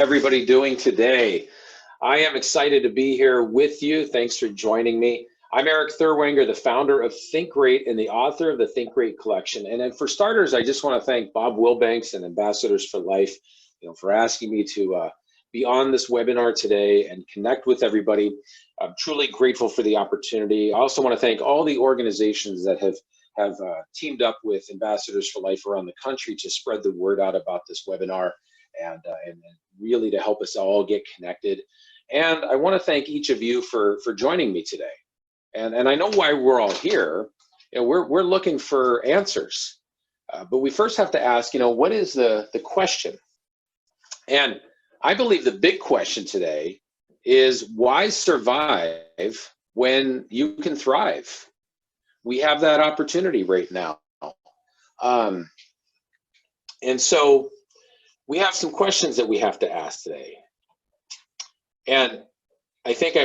everybody doing today? I am excited to be here with you. Thanks for joining me. I'm Eric Thurwanger, the founder of Think Great and the author of the Think Great collection. And then for starters, I just want to thank Bob Wilbanks and Ambassadors for Life, for asking me to be on this webinar today and connect with everybody. I'm truly grateful for the opportunity. I also want to thank all the organizations that have teamed up with Ambassadors for Life around the country to spread the word out about this webinar and really to help us all get connected. And I want to thank each of you for joining me today. And I know why we're all here. We're looking for answers, but we first have to ask, what is the question? And I believe the big question today is why survive when you can thrive? We have that opportunity right now. And so we have some questions that we have to ask today. And I think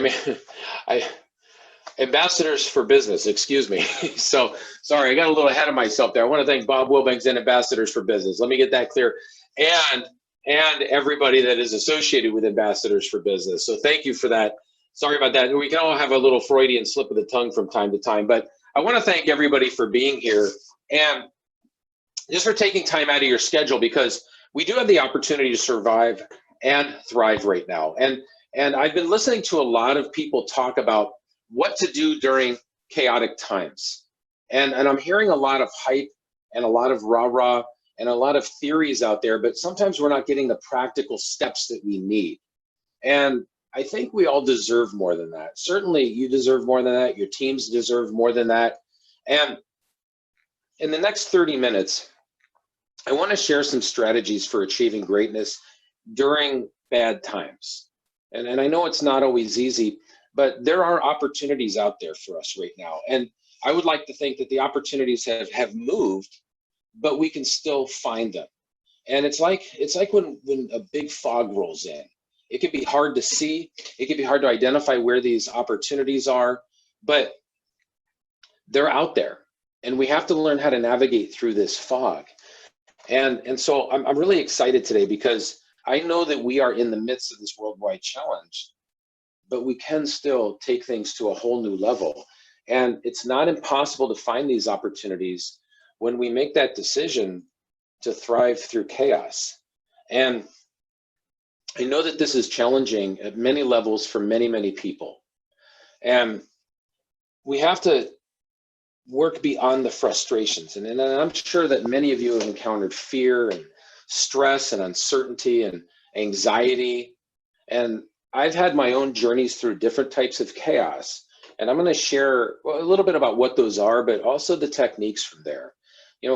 Ambassadors for Business, excuse me. So sorry, I got a little ahead of myself there. I want to thank Bob Wilbanks and Ambassadors for Business. Let me get that clear. And everybody that is associated with Ambassadors for Business. So thank you for that. Sorry about that. We can all have a little Freudian slip of the tongue from time to time, but I want to thank everybody for being here and just for taking time out of your schedule, because we do have the opportunity to survive and thrive right now. And I've been listening to a lot of people talk about what to do during chaotic times. And I'm hearing a lot of hype and a lot of rah-rah and a lot of theories out there, but sometimes we're not getting the practical steps that we need. And I think we all deserve more than that. Certainly you deserve more than that. Your teams deserve more than that. And in the next 30 minutes, I want to share some strategies for achieving greatness during bad times. And I know it's not always easy, but there are opportunities out there for us right now. And I would like to think that the opportunities have moved, but we can still find them. And it's like when a big fog rolls in. It can be hard to see. It can be hard to identify where these opportunities are, but they're out there. And we have to learn how to navigate through this fog. And so I'm really excited today because I know that we are in the midst of this worldwide challenge, but we can still take things to a whole new level. And it's not impossible to find these opportunities when we make that decision to thrive through chaos. And I know that this is challenging at many levels for many, many people. And we have to work beyond the frustrations. And I'm sure that many of you have encountered fear and stress and uncertainty and anxiety. And I've had my own journeys through different types of chaos. And I'm going to share a little bit about what those are, but also the techniques from there.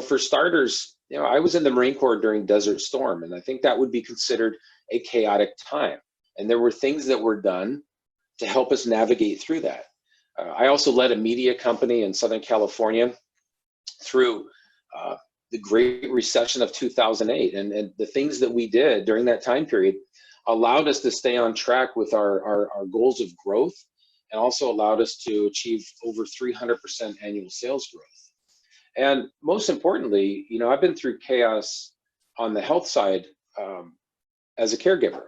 For starters, I was in the Marine Corps during Desert Storm, and I think that would be considered a chaotic time. And there were things that were done to help us navigate through that. I also led a media company in Southern California through the Great Recession of 2008. And the things that we did during that time period allowed us to stay on track with our goals of growth, and also allowed us to achieve over 300% annual sales growth. And most importantly, I've been through chaos on the health side as a caregiver.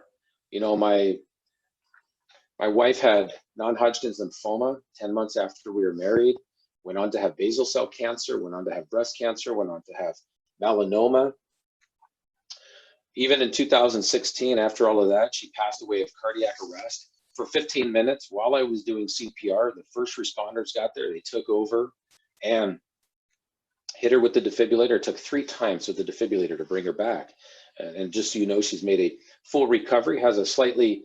My wife had non-Hodgkin's lymphoma 10 months after we were married, went on to have basal cell cancer, went on to have breast cancer, went on to have melanoma. Even in 2016, after all of that, she passed away of cardiac arrest. For 15 minutes while I was doing CPR, the first responders got there, they took over and hit her with the defibrillator. It took 3 times with the defibrillator to bring her back. And just so you know, she's made a full recovery, has a slightly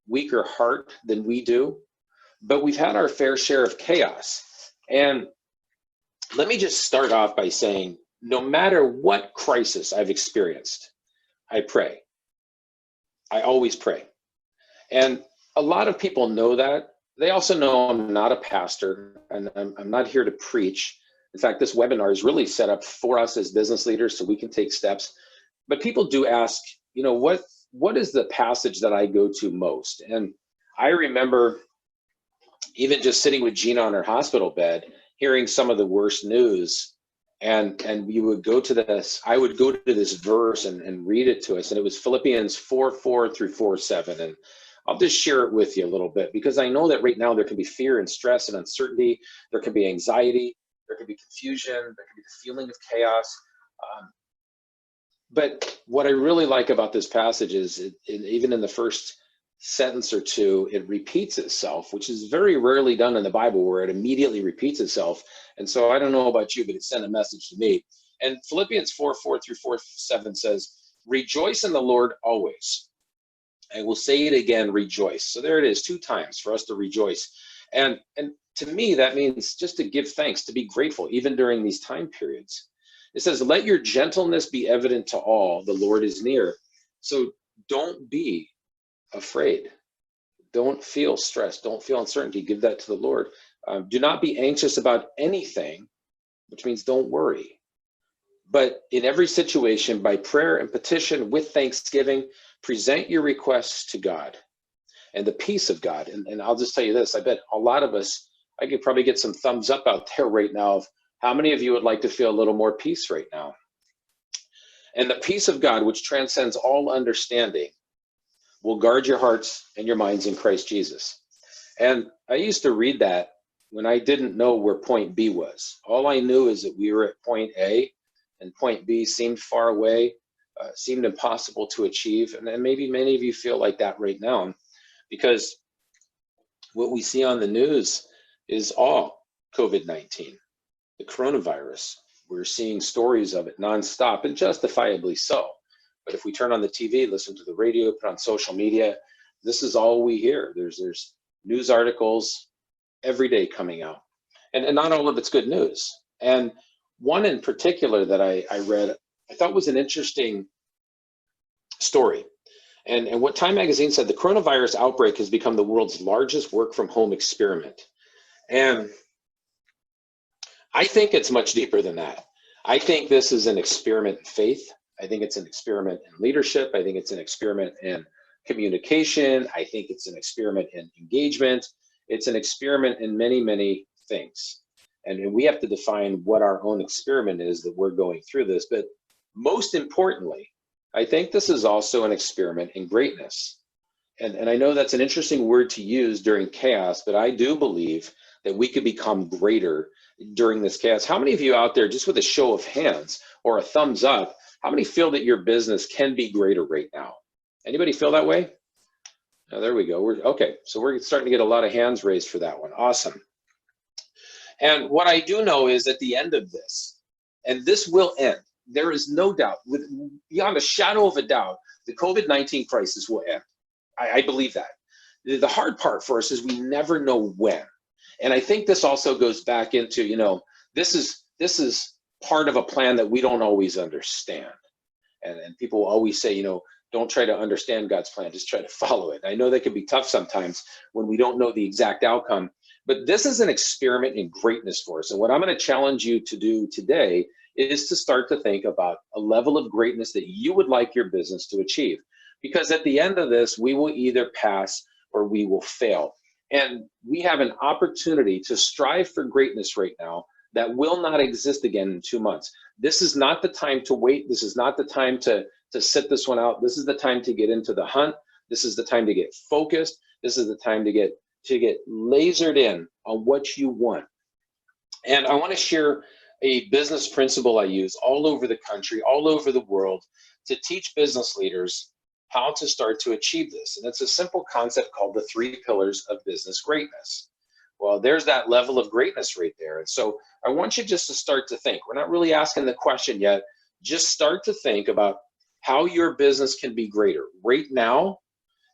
weaker heart than we do, but we've had our fair share of chaos. And let me just start off by saying, no matter what crisis I've experienced, I pray. I always pray. And a lot of people know that. They also know I'm not a pastor, and I'm not here to preach. In fact, this webinar is really set up for us as business leaders so we can take steps. But people do ask, what is the passage that I go to most? And I remember even just sitting with Gina on her hospital bed, hearing some of the worst news And we would go to this, I would go to this verse and read it to us, and it was Philippians 4:4 through 4:7. And I'll just share it with you a little bit, because I know that right now there can be fear and stress and uncertainty, there can be anxiety, there can be confusion, there can be the feeling of chaos. But what I really like about this passage is even in the first sentence or two, it repeats itself, which is very rarely done in the Bible, where it immediately repeats itself. And so I don't know about you, but it sent a message to me. And Philippians 4:4 through 4:7 says, "Rejoice in the Lord always." I will say it again, rejoice. So there it is, 2 times for us to rejoice. And to me, that means just to give thanks, to be grateful, even during these time periods. It says, "Let your gentleness be evident to all, the Lord is near." So don't be afraid. Don't feel stressed. Don't feel uncertainty. Give that to the Lord. Do not be anxious about anything, which means don't worry. But in every situation, by prayer and petition with thanksgiving, present your requests to God, and the peace of God. And I'll just tell you this, I bet a lot of us, I could probably get some thumbs up out there right now of how many of you would like to feel a little more peace right now. And the peace of God, which transcends all understanding, will guard your hearts and your minds in Christ Jesus. And I used to read that when I didn't know where point B was. All I knew is that we were at point A, and point B seemed far away, seemed impossible to achieve. And maybe many of you feel like that right now, because what we see on the news is all COVID-19, the coronavirus. We're seeing stories of it nonstop, and justifiably so. But if we turn on the TV, listen to the radio, put on social media, this is all we hear. There's news articles every day coming out, and not all of it's good news. And one in particular that I read, I thought was an interesting story. And what Time Magazine said, the coronavirus outbreak has become the world's largest work from home experiment. And I think it's much deeper than that. I think this is an experiment in faith. I think it's an experiment in leadership. I think it's an experiment in communication. I think it's an experiment in engagement. It's an experiment in many, many things. And we have to define what our own experiment is that we're going through this. But most importantly, I think this is also an experiment in greatness. And I know that's an interesting word to use during chaos, but I do believe that we could become greater during this chaos. How many of you out there, just with a show of hands or a thumbs up, how many feel that your business can be greater right now? Anybody feel that way? Oh, there we go. Okay, so we're starting to get a lot of hands raised for that one. Awesome. And what I do know is at the end of this, and this will end, there is no doubt, beyond a shadow of a doubt, the COVID-19 crisis will end. I believe that. The hard part for us is we never know when. And I think this also goes back into, this is part of a plan that we don't always understand. And people will always say, don't try to understand God's plan, just try to follow it. I know that can be tough sometimes when we don't know the exact outcome, but this is an experiment in greatness for us. And what I'm going to challenge you to do today is to start to think about a level of greatness that you would like your business to achieve. Because at the end of this, we will either pass or we will fail. And we have an opportunity to strive for greatness right now that will not exist again in 2 months. This is not the time to wait. This is not the time to sit this one out. This is the time to get into the hunt. This is the time to get focused. This is the time to get lasered in on what you want. And I want to share a business principle I use all over the country, all over the world, to teach business leaders how to start to achieve this. And it's a simple concept called the 3 pillars of business greatness. Well, there's that level of greatness right there. And so I want you just to start to think. We're not really asking the question yet. Just start to think about how your business can be greater right now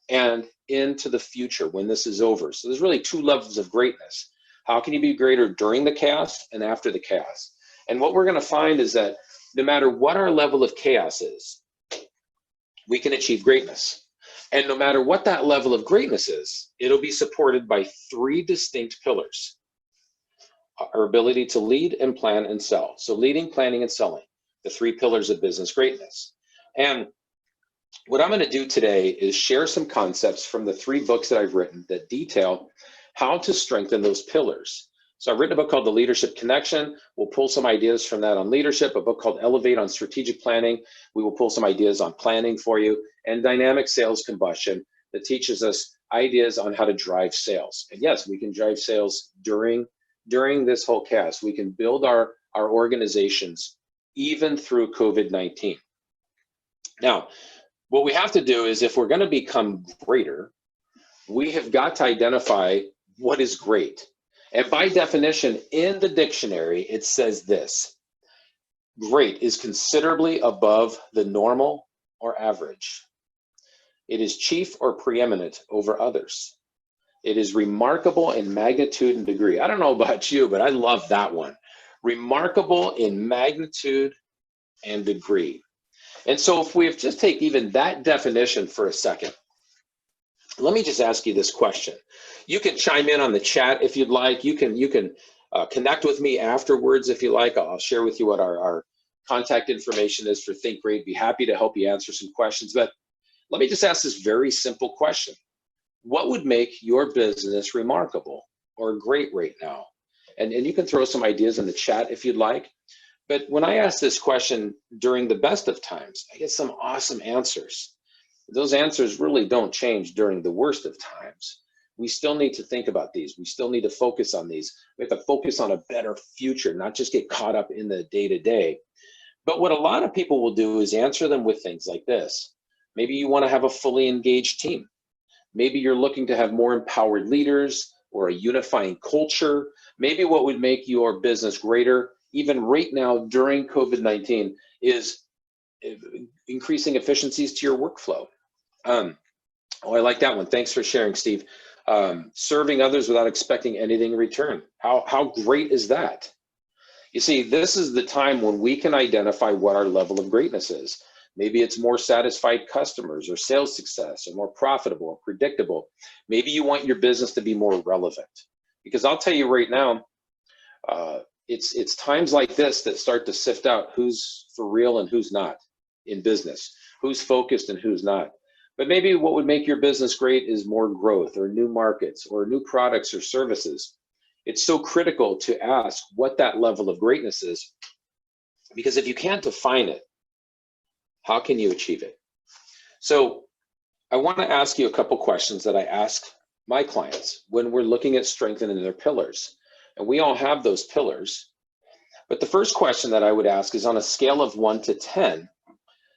and into the future when this is over. So there's really 2 levels of greatness. How can you be greater during the chaos and after the chaos? And what we're going to find is that no matter what our level of chaos is, we can achieve greatness. And no matter what that level of greatness is, it'll be supported by 3 distinct pillars. Our ability to lead and plan and sell. So leading, planning, and selling, the 3 pillars of business greatness. And what I'm going to do today is share some concepts from the 3 books that I've written that detail how to strengthen those pillars. So I've written a book called The Leadership Connection. We'll pull some ideas from that on leadership, a book called Elevate on strategic planning. We will pull some ideas on planning for you, and Dynamic Sales Combustion that teaches us ideas on how to drive sales. And yes, we can drive sales during this whole chaos. We can build our organizations even through COVID-19. Now, what we have to do is, if we're going to become greater, we have got to identify what is great. And by definition, in the dictionary, it says this: great is considerably above the normal or average. It is chief or preeminent over others. It is remarkable in magnitude and degree. I don't know about you, but I love that one. Remarkable in magnitude and degree. And so if we just take even that definition for a second, let me just ask you this question. You can chime in on the chat if you'd like. You can connect with me afterwards if you like. I'll share with you what our contact information is for Think Great. Be happy to help you answer some questions. But let me just ask this very simple question. What would make your business remarkable or great right now? And you can throw some ideas in the chat if you'd like. But when I ask this question during the best of times, I get some awesome answers. Those answers really don't change during the worst of times. We still need to think about these. We still need to focus on these. We have to focus on a better future, not just get caught up in the day-to-day. But what a lot of people will do is answer them with things like this. Maybe you want to have a fully engaged team. Maybe you're looking to have more empowered leaders or a unifying culture. Maybe what would make your business greater, even right now during COVID-19, is increasing efficiencies to your workflow. Oh, I like that one. Thanks for sharing, Steve. Serving others without expecting anything in return. How great is that? You see, this is the time when we can identify what our level of greatness is. Maybe it's more satisfied customers or sales success or more profitable or predictable. Maybe you want your business to be more relevant. Because I'll tell you right now, it's times like this that start to sift out who's for real and who's not in business, who's focused and who's not. But maybe what would make your business great is more growth or new markets or new products or services. It's so critical to ask what that level of greatness is, because if you can't define it, how can you achieve it? So I want to ask you a couple questions that I ask my clients when we're looking at strengthening their pillars. And we all have those pillars. But the first question that I would ask is, on a scale of 1 to 10,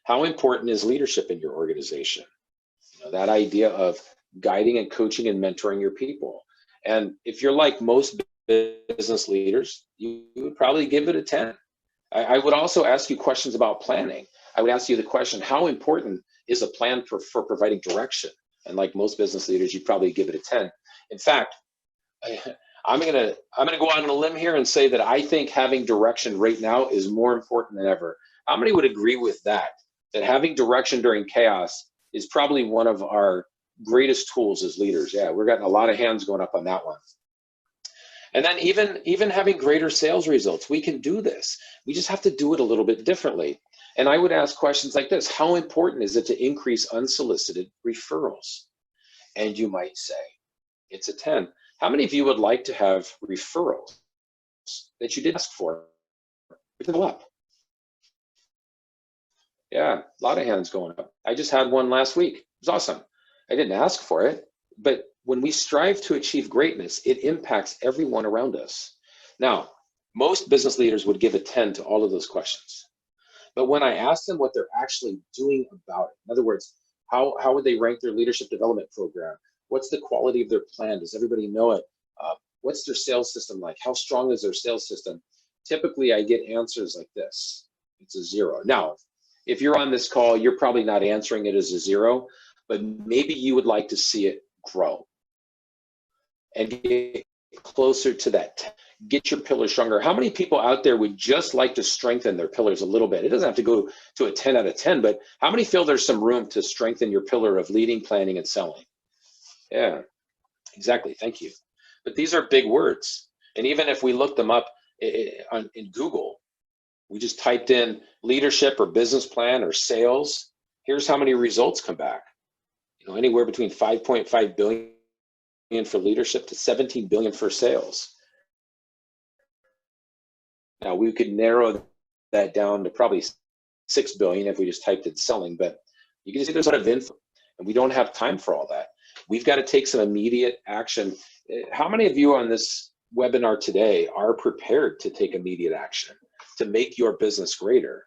how important is leadership in your organization? You know, that idea of guiding and coaching and mentoring your people. And if you're like most business leaders, you would probably give it a 10. I would also ask you questions about planning. I would ask you the question, how important is a plan for providing direction? And like most business leaders, you'd probably give it a 10. In fact, I'm gonna go out on a limb here and say that I think having direction right now is more important than ever. How many would agree with that? That having direction during chaos is probably one of our greatest tools as leaders. Yeah, we're getting a lot of hands going up on that one. And then even having greater sales results, we can do this. We just have to do it a little bit differently. And I would ask questions like this: how important is it to increase unsolicited referrals? And you might say, it's a 10. How many of you would like to have referrals that you didn't ask for? Go up. Yeah, a lot of hands going up. I just had one last week. It was awesome. I didn't ask for it, but when we strive to achieve greatness, it impacts everyone around us. Now, most business leaders would give a 10 to all of those questions. But when I ask them what they're actually doing about it, in other words, how would they rank their leadership development program? What's the quality of their plan? Does everybody know it? What's their sales system like? How strong is their sales system? Typically, I get answers like this. It's a 0. Now, if you're on this call, you're probably not answering it as a 0, but maybe you would like to see it grow and get closer to that. Get your pillars stronger. How many people out there would just like to strengthen their pillars a little bit? It doesn't have to go to a 10 out of 10, but how many feel there's some room to strengthen your pillar of leading, planning, and selling? Yeah, exactly. Thank you. But these are big words. And even if we look them up in Google, we just typed in leadership or business plan or sales, here's how many results come back. You know, anywhere between 5.5 billion for leadership to 17 billion for sales. Now we could narrow that down to probably 6 billion if we just typed in selling, but you can see there's a lot of info and we don't have time for all that. We've got to take some immediate action. How many of you on this webinar today are prepared to take immediate action to make your business greater?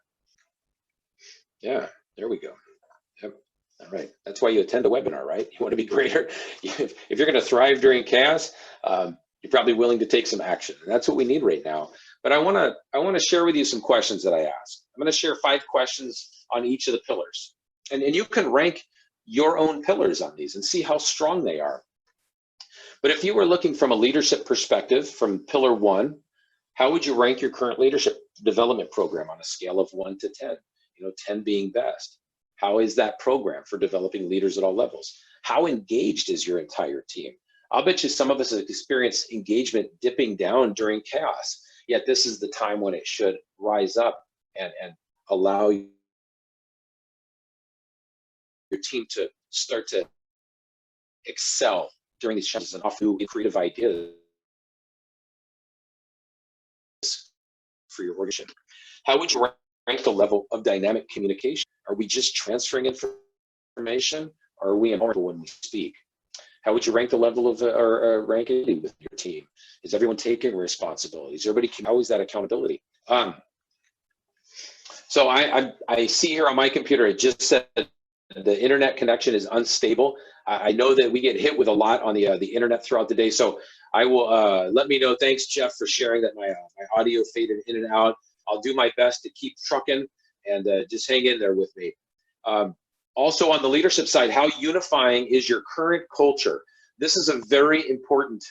Yeah, there we go. Yep. All right. That's why you attend a webinar, right? You want to be greater. If you're going to thrive during chaos, you're probably willing to take some action. And that's what we need right now. But I want to share with you some questions that I asked. I'm going to share 5 questions on each of the pillars. And you can rank your own pillars on these and see how strong they are. But if you were looking from a leadership perspective, from pillar 1, how would you rank your current leadership development program on a scale of 1 to 10? 10 being best. How is that program for developing leaders at all levels? How engaged is your entire team? I'll bet you some of us have experienced engagement dipping down during chaos, yet this is the time when it should rise up and allow your team to start to excel during these challenges and offer new creative ideas for your organization. How would you rank the level of dynamic communication? Are we just transferring information, or are we involved when we speak? How would you rank the level of ranking with your team? Is everyone taking responsibilities? How is that accountability? So I see here on my computer, it just said the internet connection is unstable. I know that we get hit with a lot on the internet throughout the day. So I will let me know. Thanks, Jeff, for sharing that my audio faded in and out. I'll do my best to keep trucking and just hang in there with me. Also on the leadership side, how unifying is your current culture? This is a very important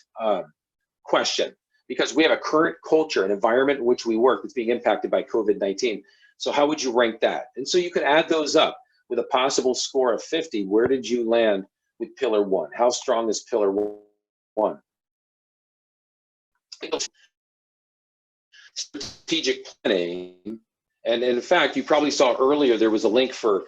question because we have a current culture, an environment in which we work that's being impacted by COVID-19. So how would you rank that? And so you can add those up with a possible score of 50. Where did you land with pillar 1? How strong is pillar 1? Strategic planning. And in fact, you probably saw earlier there was a link for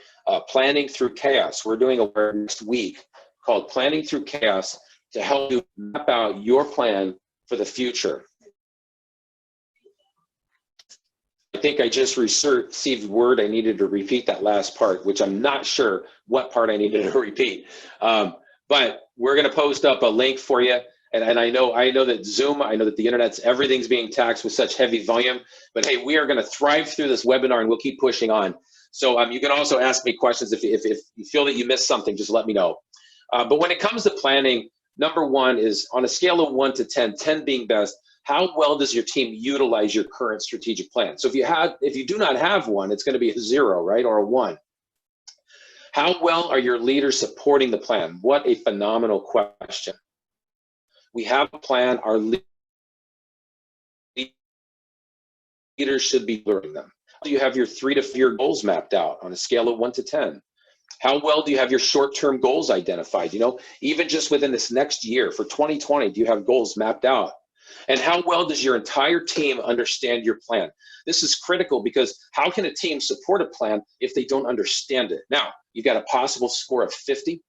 Planning Through Chaos. We're doing a webinar next week called Planning Through Chaos to help you map out your plan for the future. I think I just received word I needed to repeat that last part, which I'm not sure what part I needed to repeat. But we're going to post up a link for you. And I know that Zoom, I know that the internet's, everything's being taxed with such heavy volume, but hey, we are going to thrive through this webinar and we'll keep pushing on. So you can also ask me questions if you feel that you missed something, just let me know. But when it comes to planning, number 1 is on a scale of 1 to 10, 10 being best, how well does your team utilize your current strategic plan? So if you do not have one, it's going to be a 0, right, or a 1. How well are your leaders supporting the plan? What a phenomenal question. We have a plan. Our leaders should be learning them. Do you have your 3 to 4 year goals mapped out on a scale of 1 to 10? How well do you have your short-term goals identified? Even just within this next year for 2020, do you have goals mapped out? And how well does your entire team understand your plan? This is critical because how can a team support a plan if they don't understand it? Now, you've got a possible score of 50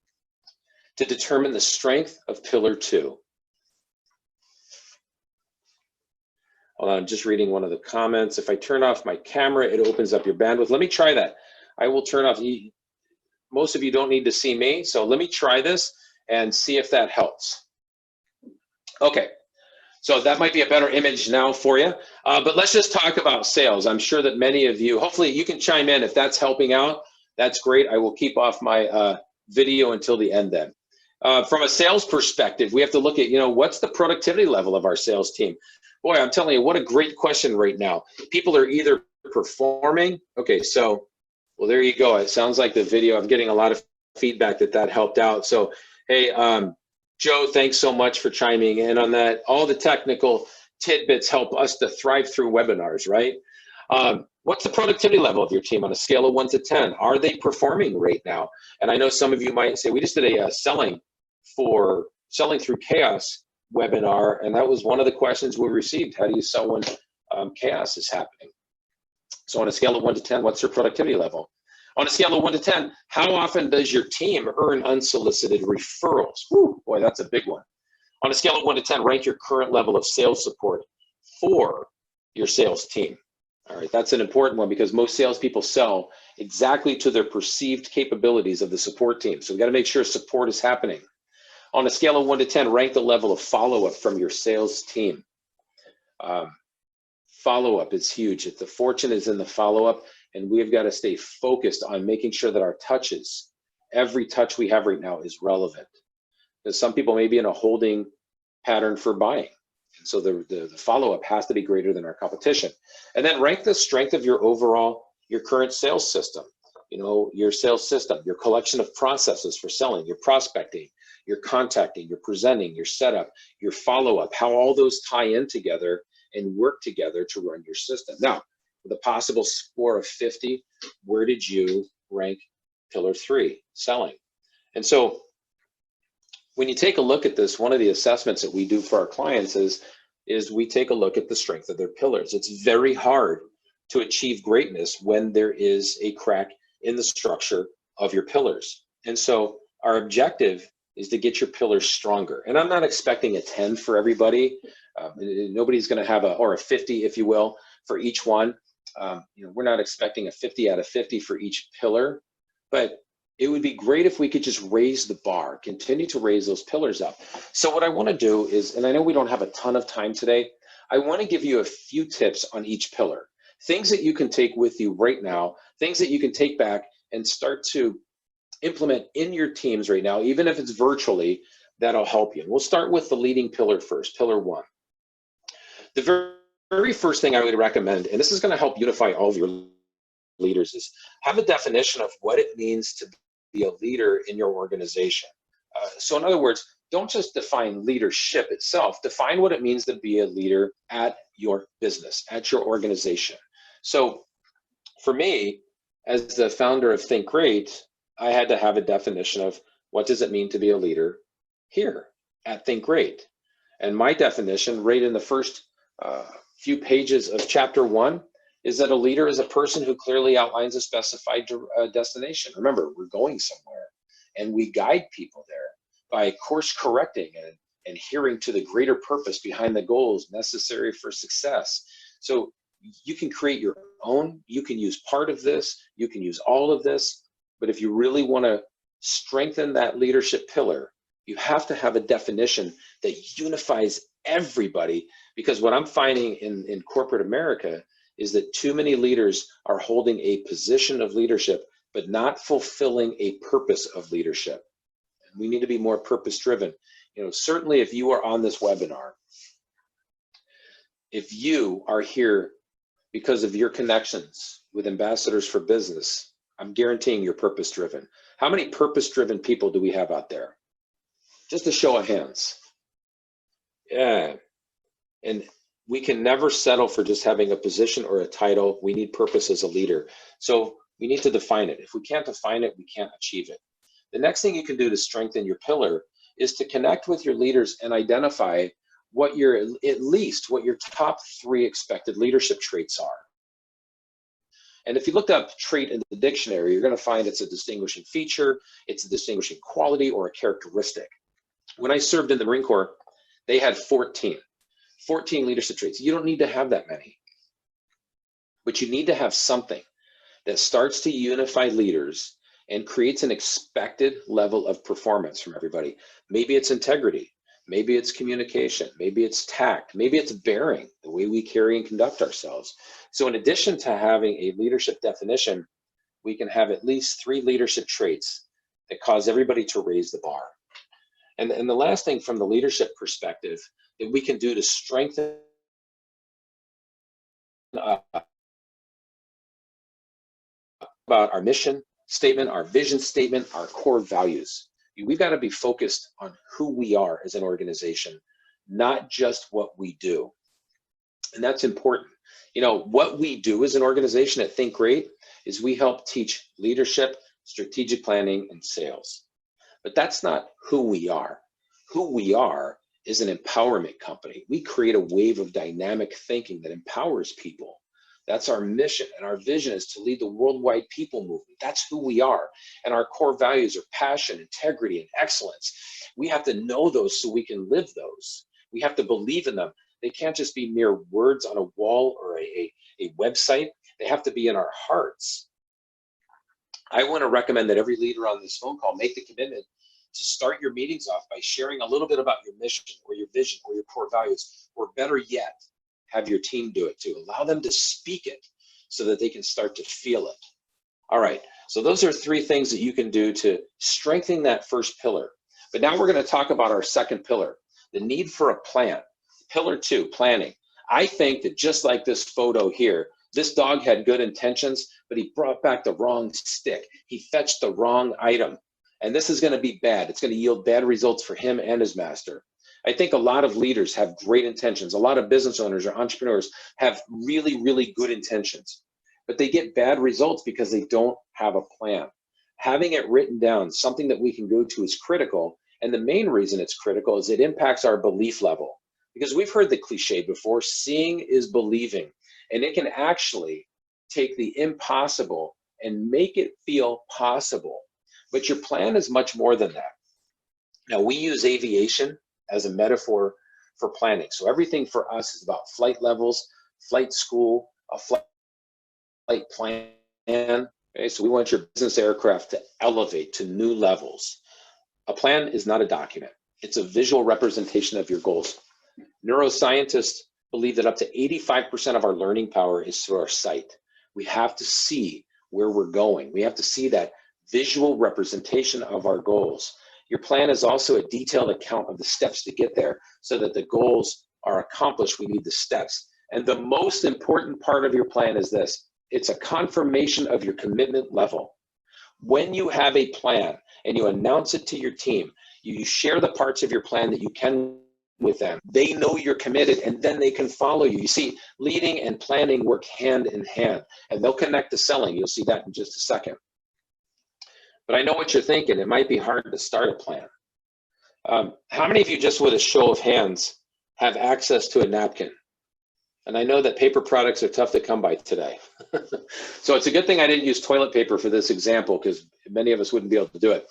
to determine the strength of pillar 2. Hold on, I'm just reading one of the comments. If I turn off my camera, it opens up your bandwidth. Let me try that. I will turn off. Most of you don't need to see me, so let me try this and see if that helps. Okay, so that might be a better image now for you. But let's just talk about sales. I'm sure that many of you, hopefully you can chime in if that's helping out. That's great. I will keep off my video until the end then. From a sales perspective, we have to look at, what's the productivity level of our sales team? Boy, I'm telling you, what a great question right now. People are either performing. Okay, so, well, there you go. It sounds like the video, I'm getting a lot of feedback that helped out. So, hey, Joe, thanks so much for chiming in on that. All the technical tidbits help us to thrive through webinars, right? What's the productivity level of your team on a scale of 1 to 10? Are they performing right now? And I know some of you might say, we just did a selling through chaos webinar, and that was one of the questions we received. How do you sell when chaos is happening? So on a scale of 1 to 10, what's your productivity level? On a scale of 1 to 10, how often does your team earn unsolicited referrals? Whew, boy, that's a big one. On a scale of 1 to 10, rank your current level of sales support. 4 your sales team. All right, that's an important one because most salespeople sell exactly to their perceived capabilities of the support team. So we got to make sure support is happening. On a scale of 1 to 10, rank the level of follow-up from your sales team. Follow-up is huge. The fortune is in the follow-up, and we've got to stay focused on making sure that our touches, every touch we have right now, is relevant. Because some people may be in a holding pattern for buying. And so the follow-up has to be greater than our competition. And then rank the strength of your current sales system. You know, your sales system, your collection of processes for selling, your prospecting, your contacting, your presenting, your setup, your follow-up, how all those tie in together and work together to run your system. Now, with a possible score of 50, where did you rank pillar 3, selling? And so when you take a look at this, one of the assessments that we do for our clients is we take a look at the strength of their pillars. It's very hard to achieve greatness when there is a crack in the structure of your pillars. And so our objective is to get your pillars stronger. And I'm not expecting a 10 for everybody. Nobody's going to have a 50, if you will, for each one. We're not expecting a 50 out of 50 for each pillar, but it would be great if we could just raise the bar, continue to raise those pillars up. So what I want to do is, and I know we don't have a ton of time today, I want to give you a few tips on each pillar, things that you can take with you right now, things that you can take back and start to implement in your teams right now, even if it's virtually, that'll help you. And we'll start with the leading pillar first, pillar 1. The very first thing I would recommend, and this is going to help unify all of your leaders, is have a definition of what it means to be a leader in your organization. So in other words, don't just define leadership itself, define what it means to be a leader at your business, at your organization. So for me, as the founder of Think Great, I had to have a definition of what does it mean to be a leader here at Think Great. And my definition right in the first few pages of chapter 1 is that a leader is a person who clearly outlines a specified destination. Remember, we're going somewhere, and we guide people there by course correcting and adhering to the greater purpose behind the goals necessary for success. So you can create your own, you can use part of this, you can use all of this, but if you really want to strengthen that leadership pillar, you have to have a definition that unifies everybody, because what I'm finding in corporate America is that too many leaders are holding a position of leadership, but not fulfilling a purpose of leadership. And we need to be more purpose-driven. Certainly if you are on this webinar, if you are here because of your connections with Ambassadors for Business, I'm guaranteeing you're purpose-driven. How many purpose-driven people do we have out there? Just a show of hands. Yeah. And we can never settle for just having a position or a title. We need purpose as a leader. So we need to define it. If we can't define it, we can't achieve it. The next thing you can do to strengthen your pillar is to connect with your leaders and identify what your top 3 expected leadership traits are. And if you looked up trait in the dictionary, you're going to find it's a distinguishing feature, it's a distinguishing quality, or a characteristic. When I served in the Marine Corps, they had 14 leadership traits. You don't need to have that many, but you need to have something that starts to unify leaders and creates an expected level of performance from everybody. Maybe it's integrity, maybe it's communication, maybe it's tact, maybe it's bearing, the way we carry and conduct ourselves. So in addition to having a leadership definition, we can have at least 3 leadership traits that cause everybody to raise the bar. And the last thing from the leadership perspective that we can do to strengthen about our mission statement, our vision statement, our core values. We've got to be focused on who we are as an organization, not just what we do. And that's important. What we do as an organization at Think Great is we help teach leadership, strategic planning, and sales. But that's not who we are. Who we are is an empowerment company. We create a wave of dynamic thinking that empowers people. That's our mission, and our vision is to lead the worldwide people movement. That's who we are. And our core values are passion, integrity, and excellence. We have to know those so we can live those. We have to believe in them. They can't just be mere words on a wall or a website. They have to be in our hearts. I want to recommend that every leader on this phone call make the commitment to start your meetings off by sharing a little bit about your mission or your vision or your core values, or better yet, have your team do it too. Allow them to speak it so that they can start to feel it. All right, so those are 3 things that you can do to strengthen that first pillar. But now we're going to talk about our second pillar, the need for a plan. Pillar 2, planning. I think that just like this photo here, this dog had good intentions, but he brought back the wrong stick. He fetched the wrong item. And this is going to be bad. It's going to yield bad results for him and his master. I think a lot of leaders have great intentions. A lot of business owners or entrepreneurs have really, really good intentions, but they get bad results because they don't have a plan. Having it written down, something that we can go to, is critical. And the main reason it's critical is it impacts our belief level. Because we've heard the cliche before, seeing is believing. And it can actually take the impossible and make it feel possible. But your plan is much more than that. Now, we use aviation as a metaphor for planning. So everything for us is about flight levels, flight school, a flight plan. Okay, so we want your business aircraft to elevate to new levels. A plan is not a document. It's a visual representation of your goals. Neuroscientists believe that up to 85% of our learning power is through our sight. We have to see where we're going. We have to see that visual representation of our goals. Your plan is also a detailed account of the steps to get there, so that the goals are accomplished. We need the steps. And the most important part of your plan is this: it's a confirmation of your commitment level. When you have a plan and you announce it to your team, you share the parts of your plan that you can with them. They know you're committed, and then they can follow you. You see, leading and planning work hand in hand, and they'll connect to selling. You'll see that in just a second. But I know what you're thinking. It might be hard to start a plan. How many of you, just with a show of hands, have access to a napkin? And I know that paper products are tough to come by today. So it's a good thing I didn't use toilet paper for this example, because many of us wouldn't be able to do it.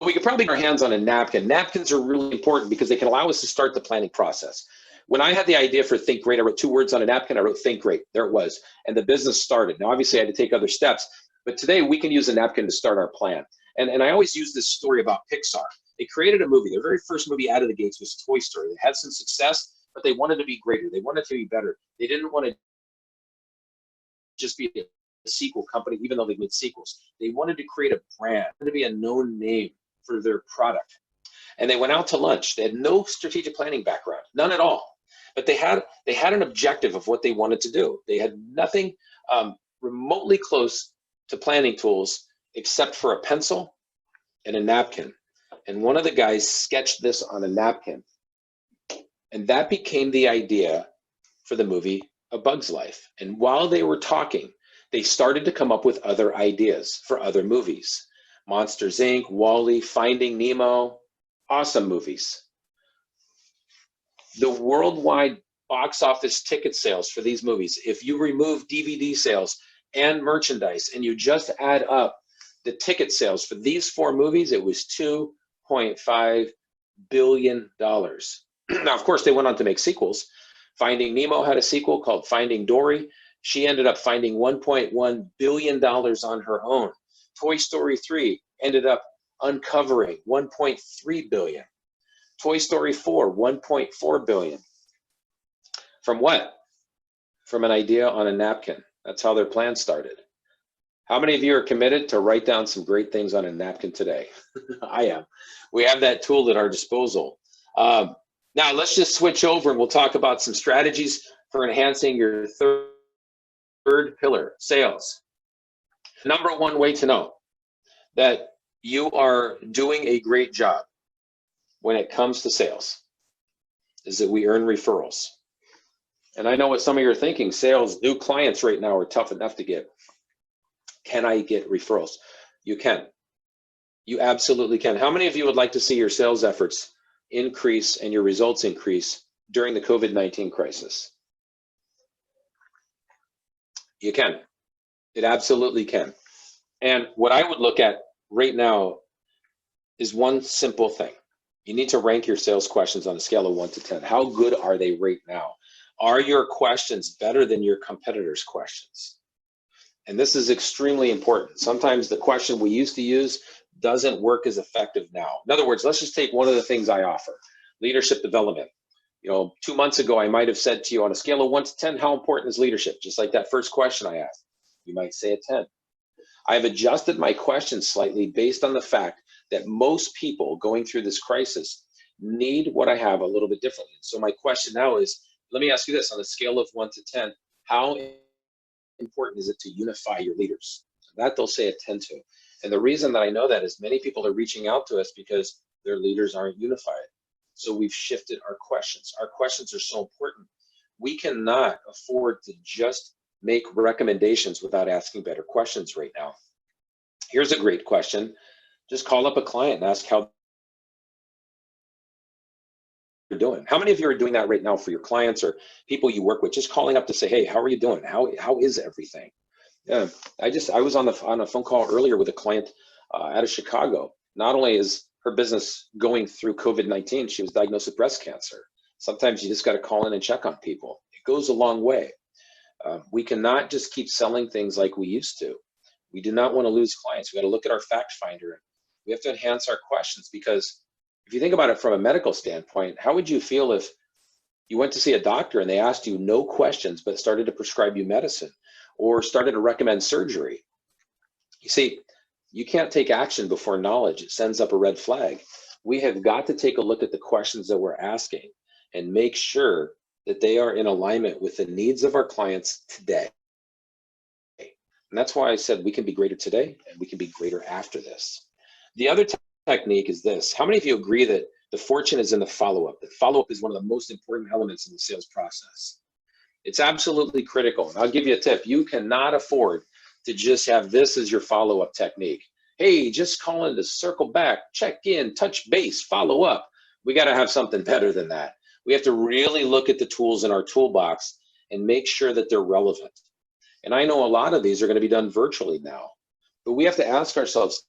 We could probably get our hands on a napkin. Napkins are really important because they can allow us to start the planning process. When I had the idea for Think Great, I wrote 2 words on a napkin. I wrote Think Great. There it was. And the business started. Now, obviously, I had to take other steps. But today, we can use a napkin to start our plan. And I always use this story about Pixar. They created a movie. Their very first movie out of the gates was Toy Story. They had some success, but they wanted to be greater. They wanted to be better. They didn't want to just be a sequel company, even though they made sequels. They wanted to create a brand, to be a known name for their product. And they went out to lunch. They had no strategic planning background, none at all. But they had an objective of what they wanted to do. They had nothing remotely close to planning tools except for a pencil and a napkin. And one of the guys sketched this on a napkin. And that became the idea for the movie A Bug's Life. And while they were talking, they started to come up with other ideas for other movies. Monsters, Inc., Wall-E, Finding Nemo, awesome movies. The worldwide box office ticket sales for these movies, if you remove DVD sales and merchandise and you just add up the ticket sales for these 4 movies, it was $2.5 billion. Now, of course, they went on to make sequels. Finding Nemo had a sequel called Finding Dory. She ended up finding $1.1 billion on her own. Toy Story 3 ended up uncovering $1.3 billion. Toy Story 4, $1.4 billion. From what? From an idea on a napkin. That's how their plan started. How many of you are committed to write down some great things on a napkin today? I am. We have that tool at our disposal. Now let's just switch over and we'll talk about some strategies for enhancing your third pillar, sales. Number 1 way to know that you are doing a great job when it comes to sales is that we earn referrals. And I know what some of you are thinking, sales, new clients right now are tough enough to get. Can I get referrals? You can. You absolutely can. How many of you would like to see your sales efforts increase and your results increase during the COVID-19 crisis? You can. It absolutely can. And what I would look at right now is one simple thing. You need to rank your sales questions on a scale of 1 to 10. How good are they right now? Are your questions better than your competitors' questions? And this is extremely important. Sometimes the question we used to use doesn't work as effective now. In other words, let's just take one of the things I offer, leadership development. 2 months ago, I might have said to you on a scale of 1 to 10, how important is leadership? Just like that first question I asked. You might say a 10. I've adjusted my question slightly based on the fact that most people going through this crisis need what I have a little bit differently. So my question now is, let me ask you this, on a scale of 1 to 10, how important is it to unify your leaders? That they'll say a 10 to. And the reason that I know that is many people are reaching out to us because their leaders aren't unified. So we've shifted our questions. Our questions are so important. We cannot afford to just make recommendations without asking better questions right now. Here's a great question. Just call up a client and ask how they're doing. How many of you are doing that right now for your clients or people you work with? Just calling up to say, hey, how are you doing? How is everything? Yeah, I was on a phone call earlier with a client out of Chicago. Not only is her business going through COVID-19, she was diagnosed with breast cancer. Sometimes you just got to call in and check on people. It goes a long way. We cannot just keep selling things like we used to. We do not want to lose clients. We got to look at our fact finder. We have to enhance our questions, because if you think about it from a medical standpoint, how would you feel if you went to see a doctor and they asked you no questions but started to prescribe you medicine or started to recommend surgery? You see, you can't take action before knowledge. It sends up a red flag. We have got to take a look at the questions that we're asking and make sure that they are in alignment with the needs of our clients today. And that's why I said we can be greater today and we can be greater after this. The other technique is this. How many of you agree that the fortune is in the follow-up? That follow-up is one of the most important elements in the sales process. It's absolutely critical. And I'll give you a tip. You cannot afford to just have this as your follow-up technique. Hey, just call in to circle back, check in, touch base, follow up. We got to have something better than that. We have to really look at the tools in our toolbox and make sure that they're relevant. And I know a lot of these are going to be done virtually now, but we have to ask ourselves,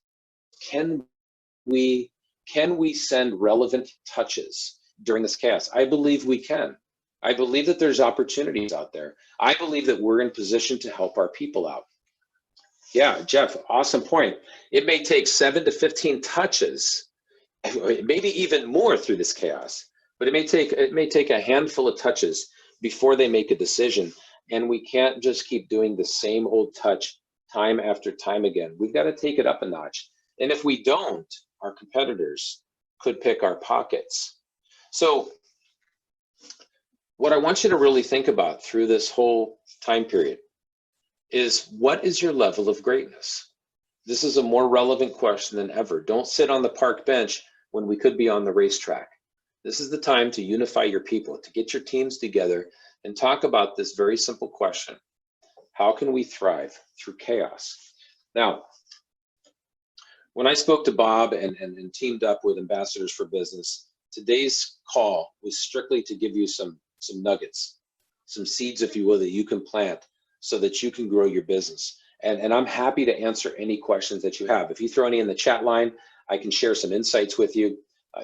can we send relevant touches during this chaos? I believe we can. I believe that there's opportunities out there. I believe that we're in position to help our people out. Yeah, Jeff, awesome point. It may take 7 to 15 touches, maybe even more through this chaos, but it may take a handful of touches before they make a decision. And we can't just keep doing the same old touch time after time again. We've got to take it up a notch. And if we don't, our competitors could pick our pockets. So what I want you to really think about through this whole time period is, what is your level of greatness? This is a more relevant question than ever. Don't sit on the park bench when we could be on the racetrack. This is the time to unify your people, to get your teams together and talk about this very simple question. How can we thrive through chaos? Now, when I spoke to Bob and teamed up with Ambassadors for Business, today's call was strictly to give you some nuggets, some seeds, if you will, that you can plant so that you can grow your business. And I'm happy to answer any questions that you have. If you throw any in the chat line, I can share some insights with you.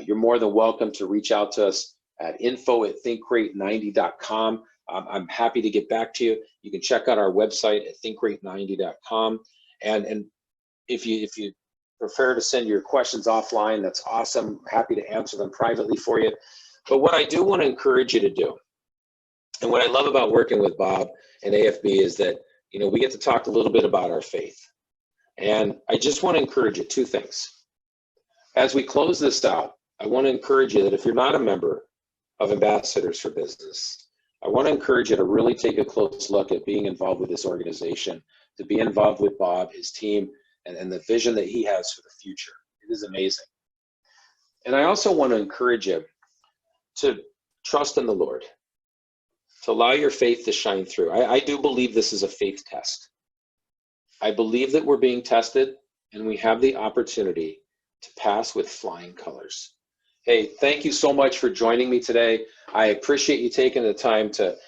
You're more than welcome to reach out to us at info@thinkrate90.com. I'm happy to get back to you. You can check out our website at thinkrate90.com. And if you prefer to send your questions offline, that's awesome. Happy to answer them privately for you. But what I do want to encourage you to do, and what I love about working with Bob and AFB, is that we get to talk a little bit about our faith. And I just want to encourage you two things. As we close this out, I want to encourage you that if you're not a member of Ambassadors for Business, I want to encourage you to really take a close look at being involved with this organization, to be involved with Bob, his team, and the vision that he has for the future. It is amazing. And I also want to encourage you to trust in the Lord, to allow your faith to shine through. I do believe this is a faith test. I believe that we're being tested, and we have the opportunity to pass with flying colors. Hey, thank you so much for joining me today. I appreciate you taking the time to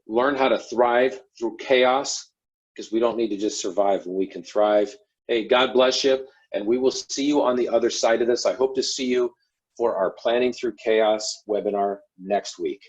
learn how to thrive through chaos, because we don't need to just survive when we can thrive. Hey, God bless you, and we will see you on the other side of this. I hope to see you for our Planning Through Chaos webinar next week.